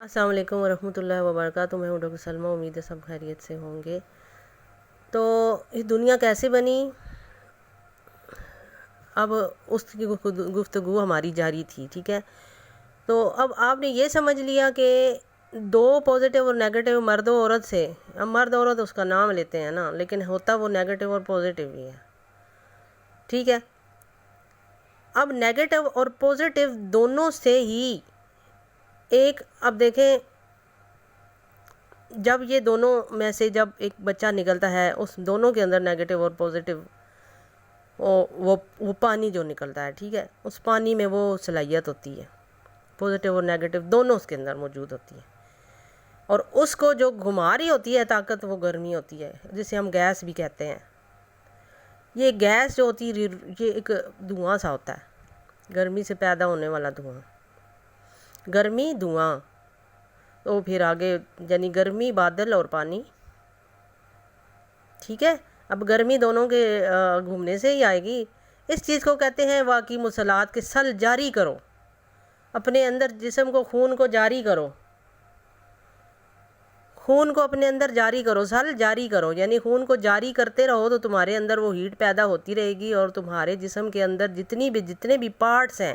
السلام علیکم ورحمۃ اللہ وبرکاتہ۔ میں ہوں ڈاکٹر سلمیٰ، امید ہے سب خیریت سے ہوں گے۔ تو یہ دنیا کیسے بنی، اب اس کی گفتگو ہماری جاری تھی، ٹھیک ہے۔ تو اب آپ نے یہ سمجھ لیا کہ دو پازیٹیو اور نیگیٹو مرد و عورت سے، اب مرد عورت اس کا نام لیتے ہیں نا، لیکن ہوتا وہ نیگیٹو اور پازیٹیو ہی ہے، ٹھیک ہے۔ اب نیگیٹو اور پازیٹیو دونوں سے ہی ایک، اب دیکھیں جب یہ دونوں میں سے جب ایک بچہ نکلتا ہے، اس دونوں کے اندر نیگیٹو اور پازیٹیو وہ پانی جو نکلتا ہے، ٹھیک ہے، اس پانی میں وہ صلاحیت ہوتی ہے، پازیٹیو اور نیگیٹو دونوں اس کے اندر موجود ہوتی ہے، اور اس کو جو گھما رہی ہوتی ہے طاقت، وہ گرمی ہوتی ہے، جسے ہم گیس بھی کہتے ہیں۔ یہ گیس جو ہوتی ہے یہ ایک دھواں سا ہوتا ہے، گرمی سے پیدا ہونے والا دھواں، گرمی دھواں، تو پھر آگے یعنی گرمی بادل اور پانی، ٹھیک ہے۔ اب گرمی دونوں کے گھومنے سے ہی آئے گی۔ اس چیز کو کہتے ہیں واقعی مصالحات کے سل جاری کرو، اپنے اندر جسم کو، خون کو جاری کرو، خون کو اپنے اندر جاری کرو، سل جاری کرو، یعنی خون کو جاری کرتے رہو تو تمہارے اندر وہ ہیٹ پیدا ہوتی رہے گی، اور تمہارے جسم کے اندر جتنے بھی پارٹس ہیں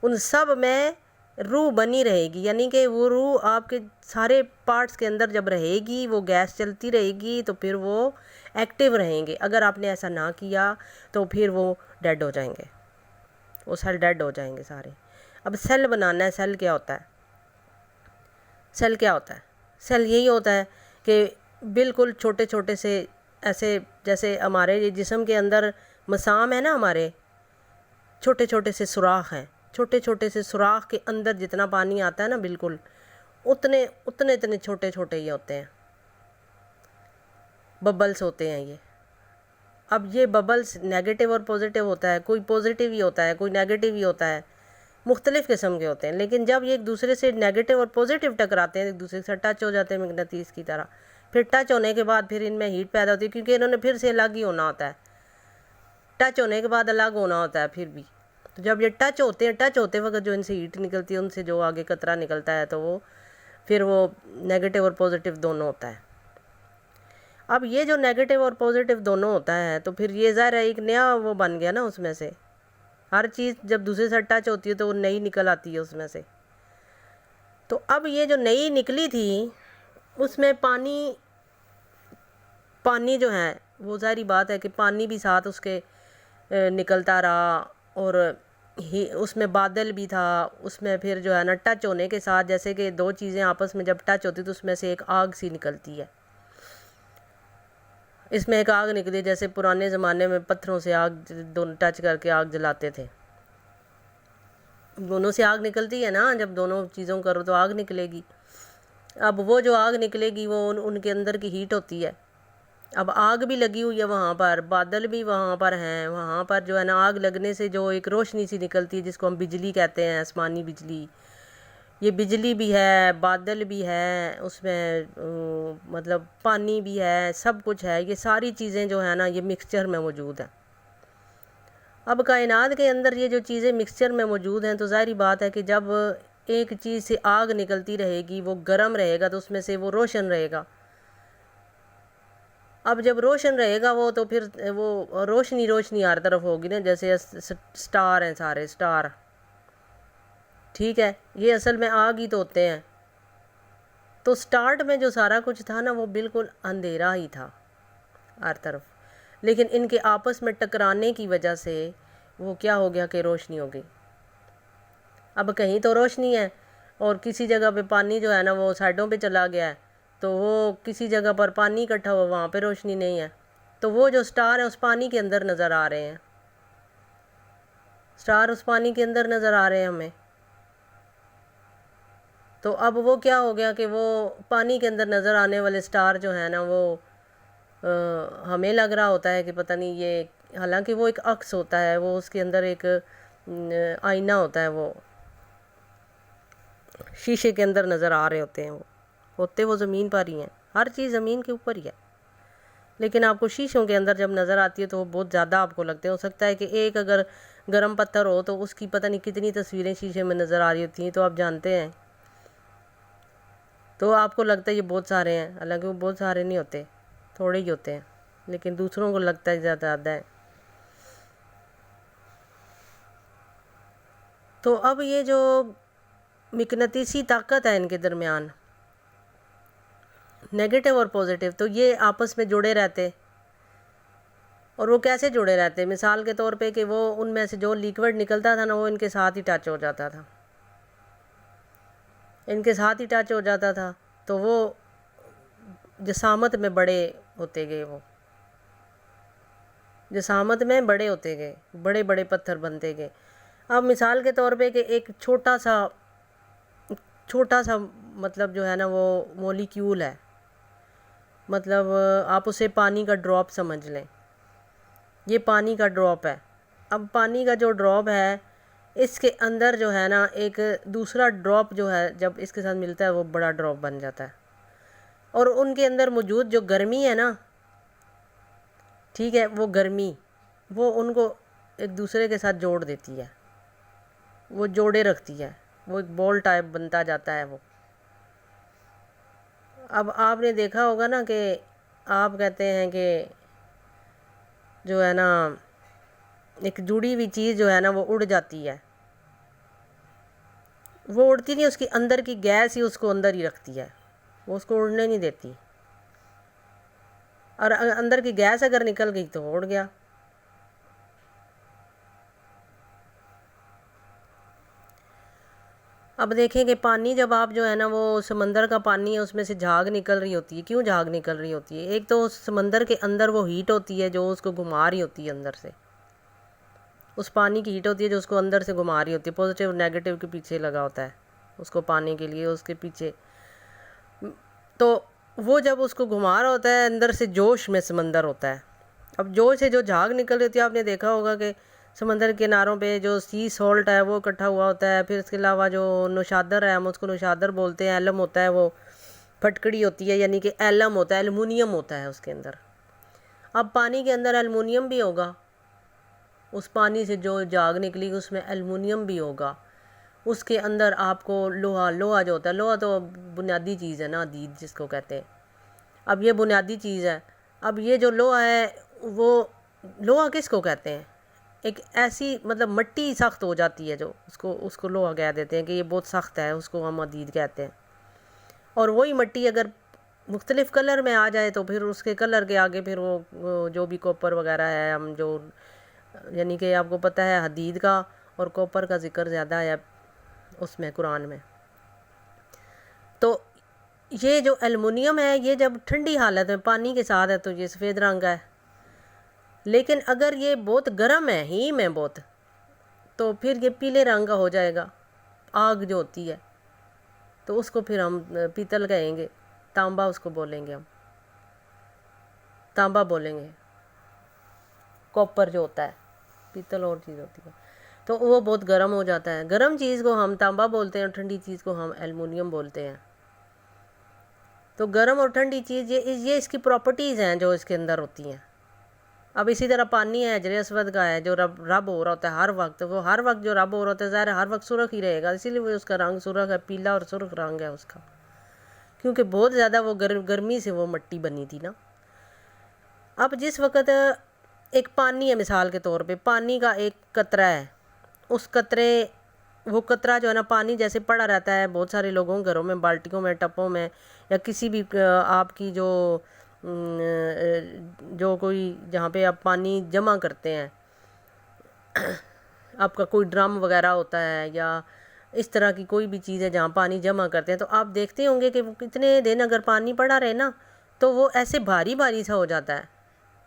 ان سب میں روح بنی رہے گی، یعنی کہ وہ روح آپ کے سارے پارٹس کے اندر جب رہے گی، وہ گیس چلتی رہے گی تو پھر وہ ایکٹیو رہیں گے۔ اگر آپ نے ایسا نہ کیا تو پھر وہ ڈیڈ ہو جائیں گے، وہ سیل ڈیڈ ہو جائیں گے سارے۔ اب سیل بنانا ہے، سیل کیا ہوتا ہے؟ سیل کیا ہوتا ہے؟ سیل یہی ہوتا ہے کہ بالکل چھوٹے چھوٹے سے، ایسے جیسے ہمارے جسم کے اندر مسام ہے نا، ہمارے چھوٹے چھوٹے سے سوراخ ہیں، چھوٹے چھوٹے سے سوراخ کے اندر جتنا پانی آتا ہے نا، بالکل اتنے چھوٹے چھوٹے ہی ہوتے ہیں، ببلز ہوتے ہیں یہ۔ اب یہ ببلز نیگیٹو اور پازیٹیو ہوتا ہے، کوئی پازیٹیو ہی ہوتا ہے، کوئی نیگیٹو ہی ہوتا ہے، مختلف قسم کے ہوتے ہیں، لیکن جب یہ ایک دوسرے سے نیگیٹو اور پازیٹیو ٹکراتے ہیں، ایک دوسرے سے ٹچ ہو جاتے ہیں مغناطیس کی طرح، پھر ٹچ ہونے کے بعد پھر ان میں ہیٹ پیدا ہوتی ہے، کیونکہ انہوں نے پھر سے الگ ہی ہونا ہوتا ہے، ٹچ ہونے کے بعد الگ ہونا ہوتا ہے پھر بھی۔ تو جب یہ ٹچ ہوتے وقت جو ان سے ہیٹ نکلتی ہے، ان سے جو آگے قطرہ نکلتا ہے، تو وہ پھر وہ نیگیٹو اور پازیٹیو دونوں ہوتا ہے۔ اب یہ جو نیگیٹو اور پازیٹیو دونوں ہوتا ہے، تو پھر یہ ظاہر ہے ایک نیا وہ بن گیا نا، اس میں سے ہر چیز جب دوسرے سے ٹچ ہوتی ہے تو وہ نئی نکل آتی ہے اس میں سے۔ تو اب یہ جو نئی نکلی تھی اس میں پانی جو ہے، وہ ظاہری بات ہے کہ پانی بھی ساتھ اس کے نکلتا رہا، اور اس میں بادل بھی تھا، اس میں پھر جو ہے نا ٹچ ہونے کے ساتھ، جیسے کہ دو چیزیں آپس میں جب ٹچ ہوتی تو اس میں سے ایک آگ سی نکلتی ہے، اس میں ایک آگ نکلی، جیسے پرانے زمانے میں پتھروں سے آگ دونوں ٹچ کر کے آگ جلاتے تھے، دونوں سے آگ نکلتی ہے نا، جب دونوں چیزوں کرو تو آگ نکلے گی۔ اب وہ جو آگ نکلے گی وہ ان کے اندر کی ہیٹ ہوتی ہے۔ اب آگ بھی لگی ہوئی ہے وہاں پر، بادل بھی وہاں پر ہیں، وہاں پر جو ہے نا آگ لگنے سے جو ایک روشنی سی نکلتی ہے، جس کو ہم بجلی کہتے ہیں، آسمانی بجلی، یہ بجلی بھی ہے، بادل بھی ہے، اس میں مطلب پانی بھی ہے، سب کچھ ہے، یہ ساری چیزیں جو ہیں نا یہ مکسچر میں موجود ہیں۔ اب کائنات کے اندر یہ جو چیزیں مکسچر میں موجود ہیں، تو ظاہری بات ہے کہ جب ایک چیز سے آگ نکلتی رہے گی، وہ گرم رہے گا تو اس میں سے وہ روشن رہے گا۔ اب جب روشن رہے گا وہ، تو پھر وہ روشنی ہر طرف ہوگی نا، جیسے سٹار ہیں، سارے سٹار، ٹھیک ہے، یہ اصل میں آگ ہی تو ہوتے ہیں۔ تو سٹارٹ میں جو سارا کچھ تھا نا وہ بالکل اندھیرا ہی تھا ہر طرف، لیکن ان کے آپس میں ٹکرانے کی وجہ سے وہ کیا ہو گیا کہ روشنی ہو گئی۔ اب کہیں تو روشنی ہے، اور کسی جگہ پہ پانی جو ہے نا وہ سائڈوں پہ چلا گیا ہے، تو وہ کسی جگہ پر پانی اکٹھا ہوا، وہاں پہ روشنی نہیں ہے، تو وہ جو سٹار ہیں اس پانی کے اندر نظر آ رہے ہیں، سٹار اس پانی کے اندر نظر آ رہے ہیں ہمیں۔ تو اب وہ کیا ہو گیا کہ وہ پانی کے اندر نظر آنے والے سٹار جو ہیں نا وہ ہمیں لگ رہا ہوتا ہے کہ پتہ نہیں یہ، حالانکہ وہ ایک عکس ہوتا ہے، وہ اس کے اندر ایک آئینہ ہوتا ہے، وہ شیشے کے اندر نظر آ رہے ہوتے ہیں، وہ زمین پر ہی ہیں، ہر چیز زمین کے اوپر ہی ہے، لیکن آپ کو شیشوں کے اندر جب نظر آتی ہے تو وہ بہت زیادہ آپ کو لگتے ہیں۔ ہو سکتا ہے کہ ایک اگر گرم پتھر ہو تو اس کی پتہ نہیں کتنی تصویریں شیشے میں نظر آ رہی ہوتی ہیں، تو آپ جانتے ہیں تو آپ کو لگتا ہے یہ بہت سارے ہیں، حالانکہ وہ بہت سارے نہیں ہوتے، تھوڑے ہی ہوتے ہیں، لیکن دوسروں کو لگتا ہے زیادہ ہے۔ تو اب یہ جو مقناطیسی طاقت ہے ان کے درمیان، نیگیٹو اور پازیٹیو، تو یہ آپس میں جڑے رہتے۔ اور وہ کیسے جڑے رہتے؟ مثال کے طور پہ کہ وہ ان میں سے جو لیکوڈ نکلتا تھا نا، وہ ان کے ساتھ ہی ٹچ ہو جاتا تھا، ان کے ساتھ ہی ٹچ ہو جاتا تھا، تو وہ جسامت میں بڑے ہوتے گئے، وہ جسامت میں بڑے ہوتے گئے، بڑے بڑے پتھر بنتے گئے۔ اب مثال کے طور پہ کہ ایک چھوٹا سا مطلب جو ہے نا وہ مولیکیول ہے، مطلب آپ اسے پانی کا ڈراپ سمجھ لیں، یہ پانی کا ڈراپ ہے۔ اب پانی کا جو ڈراپ ہے، اس کے اندر جو ہے نا ایک دوسرا ڈراپ جو ہے جب اس کے ساتھ ملتا ہے وہ بڑا ڈراپ بن جاتا ہے، اور ان کے اندر موجود جو گرمی ہے نا، ٹھیک ہے، وہ گرمی وہ ان کو ایک دوسرے کے ساتھ جوڑ دیتی ہے، وہ جوڑے رکھتی ہے، وہ ایک بال ٹائپ بنتا جاتا ہے وہ۔ اب آپ نے دیکھا ہوگا نا کہ آپ کہتے ہیں کہ جو ہے نا ایک جڑی ہوئی چیز جو ہے نا وہ اڑ جاتی ہے، وہ اڑتی نہیں، اس کی اندر کی گیس ہی اس کو اندر ہی رکھتی ہے، وہ اس کو اڑنے نہیں دیتی، اور اندر کی گیس اگر نکل گئی تو وہ اڑ گیا۔ اب دیکھیں کہ پانی جب آپ جو ہے نا وہ سمندر کا پانی ہے، اس میں سے جھاگ نکل رہی ہوتی ہے، کیوں جھاگ نکل رہی ہوتی ہے؟ ایک تو اس سمندر کے اندر وہ ہیٹ ہوتی ہے جو اس کو گھما رہی ہوتی ہے اندر سے، اس پانی کی ہیٹ ہوتی ہے جو اس کو اندر سے گھما رہی ہوتی ہے، پازیٹیو اور نیگیٹو کے پیچھے لگا ہوتا ہے اس کو پانے کے لیے، اس کے پیچھے۔ تو وہ جب اس کو گھما رہا ہوتا ہے، اندر سے جوش میں سمندر ہوتا ہے۔ اب جوش سے جو جھاگ نکل رہی ہوتی ہے، آپ نے دیکھا ہوگا کہ سمندر کے کناروں پہ جو سی سالٹ ہے وہ اکٹھا ہوا ہوتا ہے، پھر اس کے علاوہ جو نوشادر ہے، ہم اس کو نوشادر بولتے ہیں، ایلم ہوتا ہے، وہ پھٹکڑی ہوتی ہے، یعنی کہ ایلم ہوتا ہے، ایلومینیم ہوتا ہے اس کے اندر۔ اب پانی کے اندر ایلومینیم بھی ہوگا، اس پانی سے جو جھاگ نکلی اس میں ایلومینیم بھی ہوگا، اس کے اندر آپ کو لوہا جو ہوتا ہے، لوہا تو بنیادی چیز ہے نا، حدید جس کو کہتے ہیں، اب یہ بنیادی چیز ہے۔ اب یہ جو لوہا ہے، وہ لوہا کس کو کہتے ہیں؟ ایک ایسی مطلب مٹی سخت ہو جاتی ہے جو اس کو لوہا کہہ دیتے ہیں کہ یہ بہت سخت ہے، اس کو ہم حدید کہتے ہیں۔ اور وہی مٹی اگر مختلف کلر میں آ جائے تو پھر اس کے کلر کے آگے پھر وہ جو بھی کوپر وغیرہ ہے، ہم جو یعنی کہ آپ کو پتہ ہے حدید کا اور کوپر کا ذکر زیادہ ہے اس میں، قرآن میں۔ تو یہ جو ایلومینیم ہے، یہ جب ٹھنڈی حالت میں پانی کے ساتھ ہے تو یہ سفید رنگ کا ہے، لیکن اگر یہ بہت گرم ہے، ہیم ہے بہت، تو پھر یہ پیلے رنگ کا ہو جائے گا، آگ جو ہوتی ہے، تو اس کو پھر ہم پیتل کہیں گے، تانبا اس کو بولیں گے، ہم تانبا بولیں گے، کوپر جو ہوتا ہے، پیتل اور چیز ہوتی ہے، تو وہ بہت گرم ہو جاتا ہے۔ گرم چیز کو ہم تانبا بولتے ہیں اور ٹھنڈی چیز کو ہم ایلومینیم بولتے ہیں۔ تو گرم اور ٹھنڈی چیز یہ اس کی پراپرٹیز ہیں جو اس کے اندر ہوتی ہیں۔ اب اسی طرح پانی ہے حجر اسود کا ہے جو رب ہو رہا ہوتا ہے ہر وقت، وہ ہر وقت جو رب ہو رہا ہوتا ہے، ظاہر ہے ہر وقت سرخ ہی رہے گا، اسی لیے وہ اس کا رنگ سرخ ہے، پیلا اور سرخ رنگ ہے اس کا، کیونکہ بہت زیادہ وہ گرمی سے وہ مٹی بنی تھی نا۔ اب جس وقت ایک پانی ہے، مثال کے طور پہ پانی کا ایک قطرہ ہے، اس وہ قطرہ جو ہے نا پانی جیسے پڑا رہتا ہے بہت سارے لوگوں گھروں میں، بالٹیوں میں، ٹپوں میں، یا کسی بھی آپ کی جو کوئی جہاں پہ آپ پانی جمع کرتے ہیں، آپ کا کوئی ڈرم وغیرہ ہوتا ہے یا اس طرح کی کوئی بھی چیز ہے جہاں پانی جمع کرتے ہیں، تو آپ دیکھتے ہوں گے کہ وہ کتنے دن اگر پانی پڑا رہے نا تو وہ ایسے بھاری بھاری سا ہو جاتا ہے۔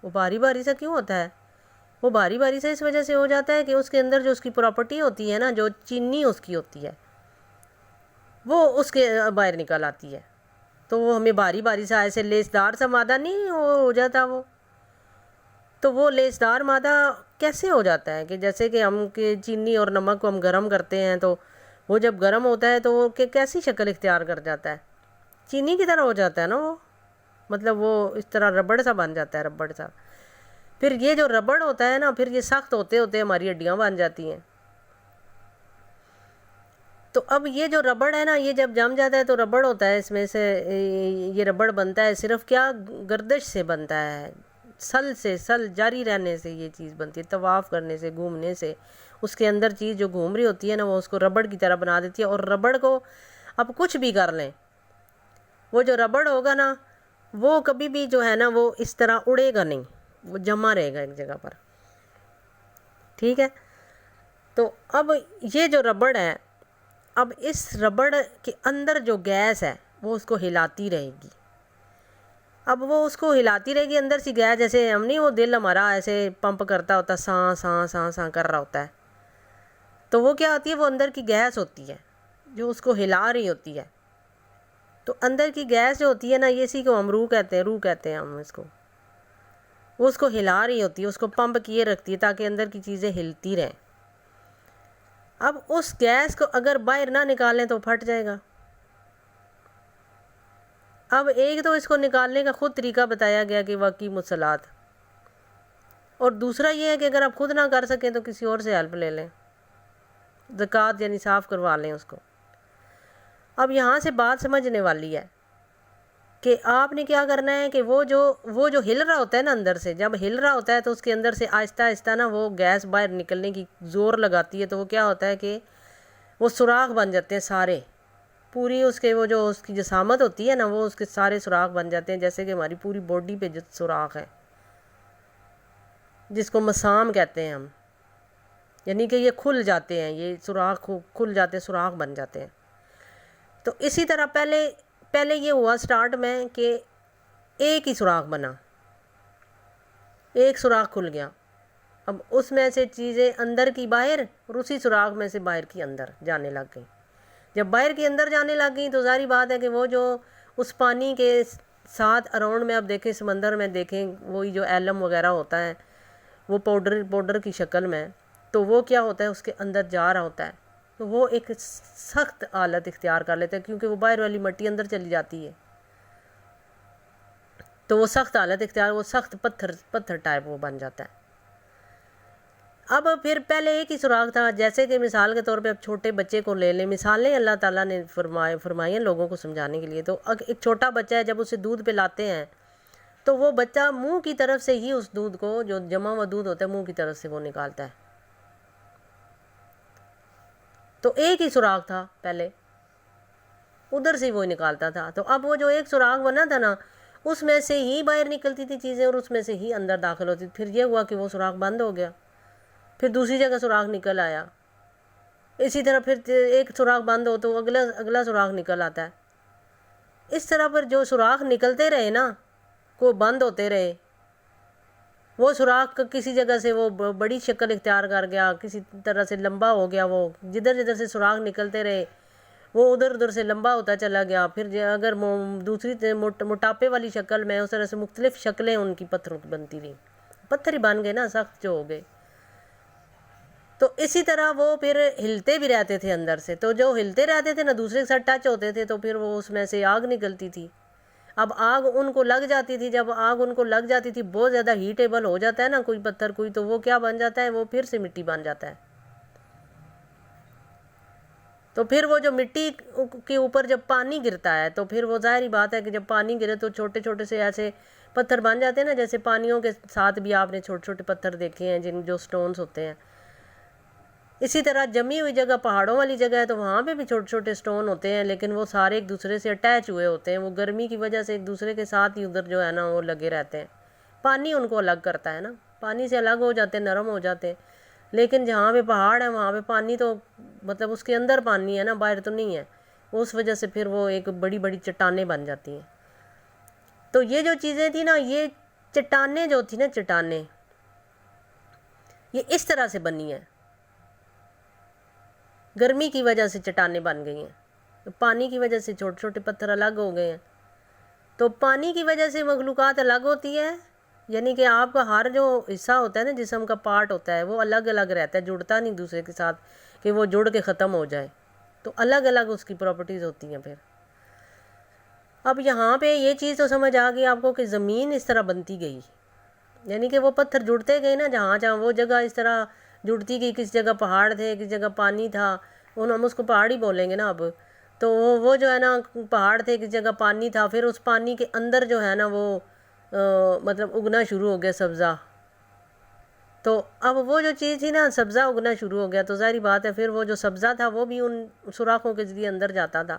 وہ بھاری بھاری سا کیوں ہوتا ہے؟ وہ بھاری بھاری سا اس وجہ سے ہو جاتا ہے کہ اس کے اندر جو اس کی پراپرٹی ہوتی ہے نا، جو چینی اس کی ہوتی ہے، وہ اس کے باہر نکل آتی ہے، تو وہ ہمیں بھاری بھاری سا ایسے لیسدار سا مادہ نہیں ہو جاتا وہ۔ تو وہ لیسدار مادہ کیسے ہو جاتا ہے کہ جیسے کہ ہم چینی اور نمک کو ہم گرم کرتے ہیں، تو وہ جب گرم ہوتا ہے تو وہ کیسی شکل اختیار کر جاتا ہے؟ چینی کی طرح ہو جاتا ہے نا وہ، مطلب وہ اس طرح ربڑ سا بن جاتا ہے، ربڑ سا۔ پھر یہ جو ربڑ ہوتا ہے نا، پھر یہ سخت ہوتے ہوتے ہماری ہڈیاں بن جاتی ہیں۔ تو اب یہ جو ربڑ ہے نا، یہ جب جم جاتا ہے تو ربڑ ہوتا ہے، اس میں سے یہ ربڑ بنتا ہے صرف کیا گردش سے بنتا ہے، سل جاری رہنے سے یہ چیز بنتی ہے، طواف کرنے سے، گھومنے سے اس کے اندر چیز جو گھوم رہی ہوتی ہے نا وہ اس کو ربڑ کی طرح بنا دیتی ہے۔ اور ربڑ کو اب کچھ بھی کر لیں، وہ جو ربڑ ہوگا نا وہ کبھی بھی جو ہے نا وہ اس طرح اڑے گا نہیں، وہ جمع رہے گا ایک جگہ پر، ٹھیک ہے۔ تو اب یہ جو ربڑ ہے، اب اس ربڑ کے اندر جو گیس ہے وہ اس کو ہلاتی رہے گی، اب وہ اس کو ہلاتی رہے گی اندر سی گیس، جیسے ہم نہیں وہ دل ہمارا ایسے پمپ کرتا ہوتا، ساں ساں ساں ساں کر رہا ہوتا ہے، تو وہ کیا ہوتی ہے، وہ اندر کی گیس ہوتی ہے جو اس کو ہلا رہی ہوتی ہے۔ تو اندر کی گیس جو ہوتی ہے نا، یہ اسی کو ہم روح کہتے ہیں ہم اس کو، وہ اس کو ہلا رہی ہوتی ہے، اس کو پمپ کیے رکھتی ہے تاکہ اندر کی چیزیں ہلتی رہیں۔ اب اس گیس کو اگر باہر نہ نکالیں تو پھٹ جائے گا۔ اب ایک تو اس کو نکالنے کا خود طریقہ بتایا گیا کہ واقعی مصلات، اور دوسرا یہ ہے کہ اگر آپ خود نہ کر سکیں تو کسی اور سے ہیلپ لے لیں، زکوٰۃ یعنی صاف کروا لیں اس کو۔ اب یہاں سے بات سمجھنے والی ہے کہ آپ نے کیا کرنا ہے کہ وہ جو ہل رہا ہوتا ہے نا اندر سے، جب ہل رہا ہوتا ہے تو اس کے اندر سے آہستہ آہستہ نا وہ گیس باہر نکلنے کی زور لگاتی ہے، تو وہ کیا ہوتا ہے کہ وہ سوراخ بن جاتے ہیں سارے، پوری اس کے وہ جو اس کی جسامت ہوتی ہے نا وہ اس کے سارے سوراخ بن جاتے ہیں، جیسے کہ ہماری پوری باڈی پہ جو سوراخ ہے جس کو مسام کہتے ہیں ہم، یعنی کہ یہ کھل جاتے ہیں، یہ سوراخ کھل جاتے ہیں، سوراخ بن جاتے ہیں۔ تو اسی طرح پہلے یہ ہوا سٹارٹ میں کہ ایک ہی سوراخ بنا، ایک سوراخ کھل گیا، اب اس میں سے چیزیں اندر کی باہر اور اسی سوراخ میں سے باہر کی اندر جانے لگ گئیں۔ جب باہر کی اندر جانے لگ گئیں تو ظاہری بات ہے کہ وہ جو اس پانی کے ساتھ اراؤنڈ میں آپ دیکھیں، سمندر میں دیکھیں، وہی جو ایلم وغیرہ ہوتا ہے وہ پاؤڈر کی شکل میں، تو وہ کیا ہوتا ہے اس کے اندر جا رہا ہوتا ہے، تو وہ ایک سخت حالت اختیار کر لیتا ہے کیونکہ وہ باہر والی مٹی اندر چلی جاتی ہے، تو وہ سخت حالت اختیار، وہ سخت پتھر ٹائپ وہ بن جاتا ہے۔ اب پھر پہلے ایک ہی سوراخ تھا، جیسے کہ مثال کے طور پہ اب چھوٹے بچے کو لے لیں، مثالیں اللہ تعالیٰ نے فرمائی ہیں لوگوں کو سمجھانے کے لیے۔ تو ایک چھوٹا بچہ ہے، جب اسے دودھ پلاتے ہیں تو وہ بچہ منہ کی طرف سے ہی اس دودھ کو، جو جمع ہوا دودھ ہوتا ہے، منہ کی طرف سے وہ نکالتا ہے۔ تو ایک ہی سوراخ تھا پہلے، ادھر سے وہ نکالتا تھا، تو اب وہ جو ایک سوراخ بنا تھا نا اس میں سے ہی باہر نکلتی تھی چیزیں اور اس میں سے ہی اندر داخل ہوتی تھی۔ پھر یہ ہوا کہ وہ سوراخ بند ہو گیا، پھر دوسری جگہ سوراخ نکل آیا، اسی طرح پھر ایک سوراخ بند ہو تو اگلا سوراخ نکل آتا ہے۔ اس طرح پر جو سوراخ نکلتے رہے نا، کو بند ہوتے رہے، وہ سوراخ کسی جگہ سے وہ بڑی شکل اختیار کر گیا، کسی طرح سے لمبا ہو گیا، وہ جدھر سے سوراخ نکلتے رہے وہ ادھر سے لمبا ہوتا چلا گیا۔ پھر اگر دوسری موٹاپے والی شکل میں، اس طرح سے مختلف شکلیں ان کی پتھروں کی بنتی رہیں، پتھر ہی بن گئے نا، سخت جو ہو گئے۔ تو اسی طرح وہ پھر ہلتے بھی رہتے تھے اندر سے، تو جو ہلتے رہتے تھے نا دوسرے کے ساتھ ٹچ ہوتے تھے تو پھر وہ اس میں سے آگ نکلتی تھی۔ اب آگ ان کو لگ جاتی تھی، جب آگ ان کو لگ جاتی تھی، بہت زیادہ ہیٹیبل ہو جاتا ہے نا کوئی پتھر کوئی، تو وہ کیا بن جاتا ہے، وہ پھر سے مٹی بن جاتا ہے۔ تو پھر وہ جو مٹی کے اوپر جب پانی گرتا ہے تو پھر وہ ظاہری بات ہے کہ جب پانی گرے تو چھوٹے چھوٹے سے ایسے پتھر بن جاتے ہیں نا، جیسے پانیوں کے ساتھ بھی آپ نے چھوٹے چھوٹے پتھر دیکھے ہیں جو سٹونز ہوتے ہیں۔ اسی طرح جمی ہوئی جگہ پہاڑوں والی جگہ ہے تو وہاں پہ بھی چھوٹے چھوٹے سٹون ہوتے ہیں، لیکن وہ سارے ایک دوسرے سے اٹیچ ہوئے ہوتے ہیں، وہ گرمی کی وجہ سے ایک دوسرے کے ساتھ ہی ادھر جو ہے نا وہ لگے رہتے ہیں۔ پانی ان کو الگ کرتا ہے نا، پانی سے الگ ہو جاتے ہیں، نرم ہو جاتے ہیں، لیکن جہاں پہ پہاڑ ہے وہاں پہ پانی تو مطلب اس کے اندر پانی ہے نا، باہر تو نہیں ہے، اس وجہ سے پھر وہ ایک بڑی بڑی چٹانیں بن جاتی ہیں۔ تو یہ جو چیزیں تھیں نا، یہ چٹانیں جو تھیں نا، چٹانیں یہ اس طرح سے بنی ہیں، گرمی کی وجہ سے چٹانیں بن گئی ہیں، پانی کی وجہ سے چھوٹے چھوٹے پتھر الگ ہو گئے ہیں۔ تو پانی کی وجہ سے مخلوقات الگ ہوتی ہے، یعنی کہ آپ کا ہر جو حصہ ہوتا ہے نا، جسم کا پارٹ ہوتا ہے، وہ الگ الگ رہتا ہے، جڑتا نہیں دوسرے کے ساتھ کہ وہ جڑ کے ختم ہو جائے، تو الگ الگ اس کی پراپرٹیز ہوتی ہیں۔ پھر اب یہاں پہ یہ چیز تو سمجھ آ گئی آپ کو کہ زمین اس طرح بنتی گئی، یعنی کہ وہ پتھر جڑتے گئے نا، جہاں جہاں وہ جگہ اس طرح جڑتی گئی، کس جگہ پہاڑ تھے، کس جگہ پانی تھا، ہم اس کو پہاڑ ہی بولیں گے نا اب. تو وہ جو ہے نا پہاڑ تھے، کسی جگہ پانی تھا، پھر اس پانی کے اندر جو ہے نا وہ مطلب اگنا شروع ہو گیا سبزہ. تو اب وہ جو چیز تھی نا، سبزہ اگنا شروع ہو گیا، تو ظاہری بات ہے پھر وہ جو سبزہ تھا وہ بھی ان سوراخوں کے ذریعے اندر جاتا تھا.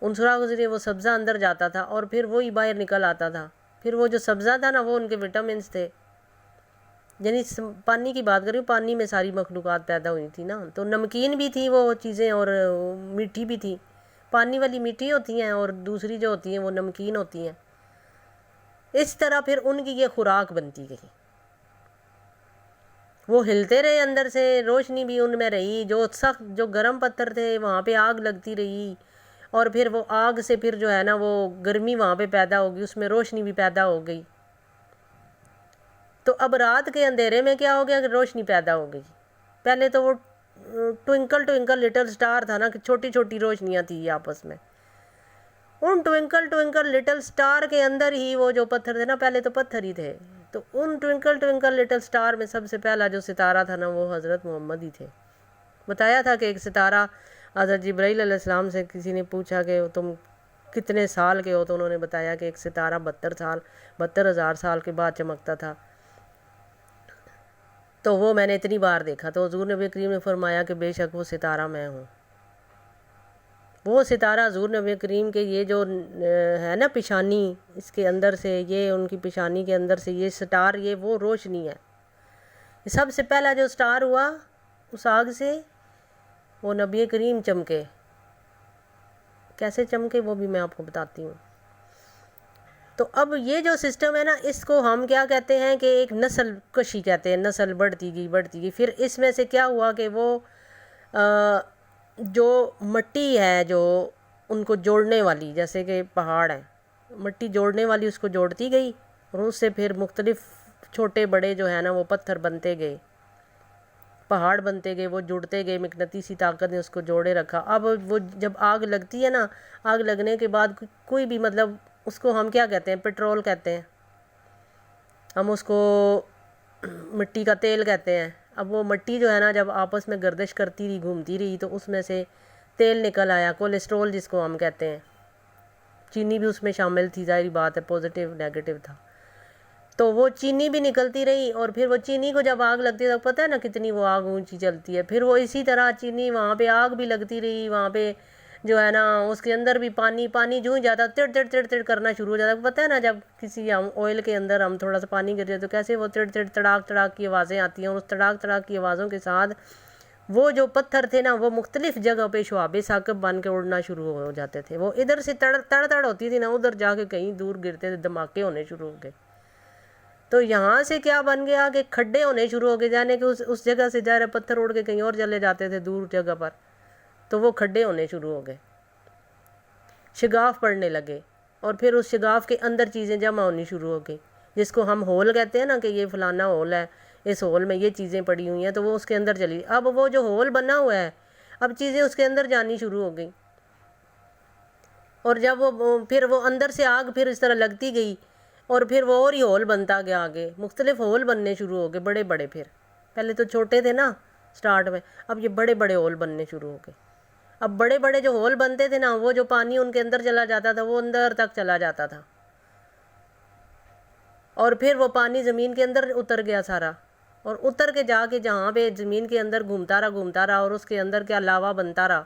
ان سوراخوں کے ذریعے وہ سبزہ اندر جاتا تھا اور پھر وہی باہر نکل آتا تھا. پھر وہ جو سبزہ تھا نا وہ ان کے وٹامنس تھے. یعنی پانی کی بات کری، پانی میں ساری مخلوقات پیدا ہوئی تھی نا، تو نمکین بھی تھی وہ چیزیں اور میٹھی بھی تھی. پانی والی میٹھی ہوتی ہیں اور دوسری جو ہوتی ہیں وہ نمکین ہوتی ہیں. اس طرح پھر ان کی یہ خوراک بنتی گئی. وہ ہلتے رہے، اندر سے روشنی بھی ان میں رہی. جو سخت جو گرم پتھر تھے وہاں پہ آگ لگتی رہی، اور پھر وہ آگ سے پھر جو ہے نا وہ گرمی وہاں پہ پیدا ہوگی، اس میں روشنی بھی پیدا ہو گئی. تو اب رات کے اندھیرے میں کیا ہو گیا کہ روشنی پیدا ہو گئی. پہلے تو وہ ٹوئنکل ٹوئنکل لٹل سٹار تھا نا، کہ چھوٹی چھوٹی روشنیاں تھیں آپس میں. ان ٹوئنکل ٹوئنکل لٹل سٹار کے اندر ہی وہ جو پتھر تھے نا، پہلے تو پتھر ہی تھے، تو ان ٹوئنکل ٹوئنکل لٹل سٹار میں سب سے پہلا جو ستارہ تھا نا وہ حضرت محمد ہی تھے. بتایا تھا کہ ایک ستارہ حضرت جبرائیل علیہ السلام سے کسی نے پوچھا کہ تم کتنے سال کے ہو، تو انہوں نے بتایا کہ ایک ستارہ 72,000 سال کے بعد چمکتا تھا. تو وہ میں نے اتنی بار دیکھا. تو حضور نبی کریم نے فرمایا کہ بے شک وہ ستارہ میں ہوں. وہ ستارہ حضور نبی کریم کے یہ جو ہے نا پیشانی، اس کے اندر سے، یہ ان کی پیشانی کے اندر سے یہ سٹار، یہ وہ روشنی ہے. سب سے پہلا جو سٹار ہوا اس آگ سے، وہ نبی کریم چمکے. کیسے چمکے وہ بھی میں آپ کو بتاتی ہوں. تو اب یہ جو سسٹم ہے نا، اس کو ہم کیا کہتے ہیں کہ ایک نسل کشی کہتے ہیں. نسل بڑھتی گئی. پھر اس میں سے کیا ہوا کہ وہ جو مٹی ہے جو ان کو جوڑنے والی، جیسے کہ پہاڑ ہے، مٹی جوڑنے والی اس کو جوڑتی گئی، اور اس سے پھر مختلف چھوٹے بڑے جو ہے نا وہ پتھر بنتے گئے، پہاڑ بنتے گئے، وہ جڑتے گئے. مقناطیسی طاقت نے اس کو جوڑے رکھا. اب وہ جب آگ لگتی ہے نا، آگ لگنے کے بعد کوئی بھی مطلب اس کو ہم کیا کہتے ہیں، پیٹرول کہتے ہیں، ہم اس کو مٹی کا تیل کہتے ہیں. اب وہ مٹی جو ہے نا جب آپس میں گردش کرتی رہی، گھومتی رہی، تو اس میں سے تیل نکل آیا، کولیسٹرول جس کو ہم کہتے ہیں. چینی بھی اس میں شامل تھی، ظاہری بات ہے، پوزیٹیو نیگیٹو تھا. تو وہ چینی بھی نکلتی رہی، اور پھر وہ چینی کو جب آگ لگتی ہے تو پتہ ہے نا کتنی وہ آگ اونچی چلتی ہے. پھر وہ اسی طرح چینی وہاں پہ آگ بھی لگتی رہی، وہاں پہ جو ہے نا اس کے اندر بھی پانی جو ہی جاتا تڑ تڑ تڑ تڑ کرنا شروع ہو جاتا ہے. پتہ ہے نا جب کسی ہم آئل کے اندر ہم تھوڑا سا پانی گر جائے تو کیسے وہ تڑ تڑ تڑاک تڑاک کی آوازیں آتی ہیں، اور اس تڑاک تڑاک کی آوازوں کے ساتھ وہ جو پتھر تھے نا وہ مختلف جگہ پہ شعاب ثاقب بن کے اڑنا شروع ہو جاتے تھے. وہ ادھر سے تڑ تڑ ہوتی تھی نا، ادھر جا کے کہیں دور گرتے تھے، دھماکے ہونے شروع ہو گئے. تو یہاں سے کیا بن گیا کہ کھڈے ہونے شروع ہو گئے، جانے کہ اس جگہ سے ظاہر پتھر اڑ کے کہیں اور چلے جاتے تھے دور جگہ پر، تو وہ کھڈے ہونے شروع ہو گئے، شگاف پڑنے لگے، اور پھر اس شگاف کے اندر چیزیں جمع ہونی شروع ہو گئی، جس کو ہم ہول کہتے ہیں نا کہ یہ فلانا ہول ہے، اس ہول میں یہ چیزیں پڑی ہوئی ہیں، تو وہ اس کے اندر چلی. اب وہ جو ہول بنا ہوا ہے، اب چیزیں اس کے اندر جانی شروع ہو گئیں، اور جب وہ پھر وہ اندر سے آگ پھر اس طرح لگتی گئی، اور پھر وہ اور ہی ہول بنتا گیا. آگے مختلف ہول بننے شروع ہو گئے، بڑے بڑے. پھر پہلے تو چھوٹے تھے نا سٹارٹ میں، اب یہ بڑے بڑے ہول بننے شروع ہو گئے. اب بڑے بڑے جو ہول بنتے تھے نا، وہ جو پانی ان کے اندر چلا جاتا تھا وہ اندر تک چلا جاتا تھا، اور پھر وہ پانی زمین کے اندر اتر گیا سارا، اور اتر کے جا کے جہاں پہ زمین کے اندر گھومتا رہا، اور اس کے اندر کیا لاوا بنتا رہا.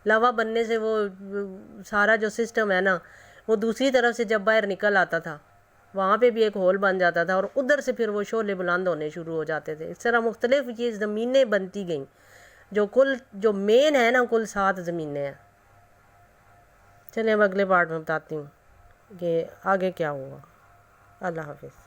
لاوا بننے سے وہ سارا جو سسٹم ہے نا وہ دوسری طرف سے جب باہر نکل آتا تھا، وہاں پہ بھی ایک ہول بن جاتا تھا، اور ادھر سے پھر وہ شعلے بلند ہونے شروع ہو جاتے تھے. اس طرح مختلف یہ زمینیں بنتی گئیں، جو مین ہے نا کل 7 زمینیں ہیں. چلیں اب اگلے پارٹ میں بتاتی ہوں کہ آگے کیا ہوا. اللہ حافظ.